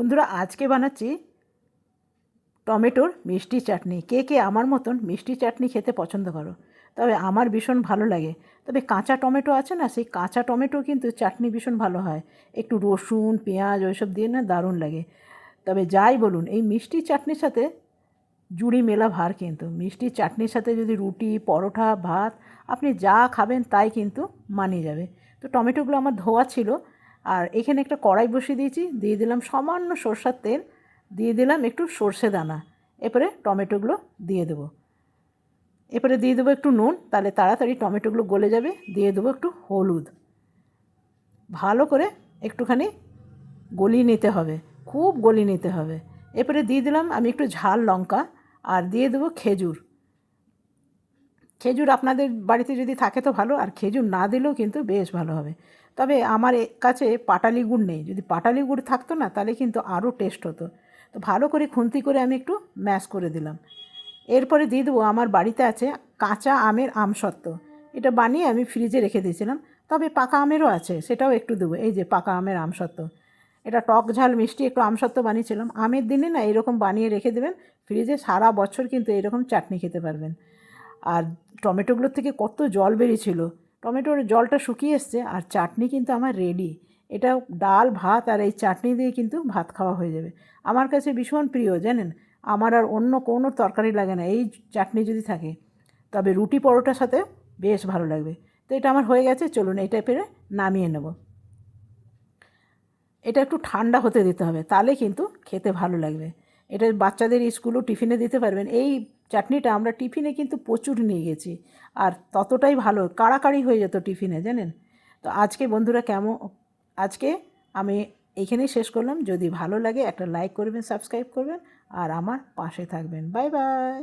বন্ধুরা আজকে বানাচ্ছি টমেটোর মিষ্টি চাটনি। কে কে আমার মতন মিষ্টি চাটনি খেতে পছন্দ করো? তবে আমার ভীষণ ভালো লাগে। তবে কাঁচা টমেটো আছে না, সেই কাঁচা টমেটো কিন্তু চাটনি ভীষণ ভালো হয়। একটু রসুন পেঁয়াজ ওইসব দিয়ে না দারুণ লাগে। তবে যাই বলুন, এই মিষ্টি চাটনির সাথে জুড়ি মেলা ভার। কিন্তু মিষ্টি চাটনির সাথে যদি রুটি পরোটা ভাত আপনি যা খাবেন তাই কিন্তু মানিয়ে যাবে। তো টমেটোগুলো আমার ধোয়া ছিল, আর এখানে একটা কড়াই বসিয়ে দিয়েছি, দিয়ে দিলাম সামান্য সরষের তেল, দিয়ে দিলাম একটু সর্ষে দানা। এরপরে টমেটোগুলো দিয়ে দেবো। এরপরে দিয়ে দেবো একটু নুন, তাহলে তাড়াতাড়ি টমেটোগুলো গলে যাবে। দিয়ে দেবো একটু হলুদ, ভালো করে একটুখানি গলিয়ে নিতে হবে, খুব গলিয়ে নিতে হবে। এরপরে দিয়ে দিলাম আমি একটু ঝাল লঙ্কা, আর দিয়ে দেবো খেজুর। খেজুর আপনাদের বাড়িতে যদি থাকে তো ভালো, আর খেজুর না দিলেও কিন্তু বেশ ভালো হবে। তবে আমার কাছে পাটালি গুড় নেই, যদি পাটালি গুড় থাকতো না তাহলে কিন্তু আরও টেস্ট হতো। তো ভালো করে খুন্তি করে আমি একটু ম্যাশ করে দিলাম। এরপরে দিয়ে দেবো আমার বাড়িতে আছে কাঁচা আমের আমসত্ত্ব। এটা বানিয়ে আমি ফ্রিজে রেখে দিয়েছিলাম। তবে পাকা আমেরও আছে, সেটাও একটু দেবো। এই যে পাকা আমের আমসত্ত্ব, এটা টক ঝাল মিষ্টি একটু আমসত্ত্ব বানিয়েছিলাম। আমের দিনে না এরকম বানিয়ে রেখে দেবেন ফ্রিজে, সারা বছর কিন্তু এরকম চাটনি খেতে পারবেন। আর টমেটোগুলোর থেকে কত জল বেরিয়েছিল, টমেটোর জলটা শুকিয়ে এসছে, আর চাটনি কিন্তু আমার রেডি। এটা ডাল ভাত আর এই চাটনি দিয়ে কিন্তু ভাত খাওয়া হয়ে যাবে। আমার কাছে ভীষণ প্রিয় জানেন, আমার আর অন্য কোনো তরকারি লাগে না এই চাটনি যদি থাকে। তবে রুটি পরোটার সাথে বেশ ভালো লাগবে। তো এটা আমার হয়ে গেছে, চলুন এটা পেরে নামিয়ে নেব। এটা একটু ঠান্ডা হতে দিতে হবে, তাহলে কিন্তু খেতে ভালো লাগবে। এটা বাচ্চাদের স্কুলও টিফিনে দিতে পারবেন। এই চাটনিটা আমরা টিফিনে কিন্তু প্রচুর নিয়ে গেছি, আর ততটাই ভালো, কাড়াকাড়ি হয়ে যেত টিফিনে জানেন। তো আজকে বন্ধুরা আজকে আমি এইখানেই শেষ করলাম। যদি ভালো লাগে একটা লাইক করবেন, সাবস্ক্রাইব করবেন, আর আমার পাশে থাকবেন। Bye bye.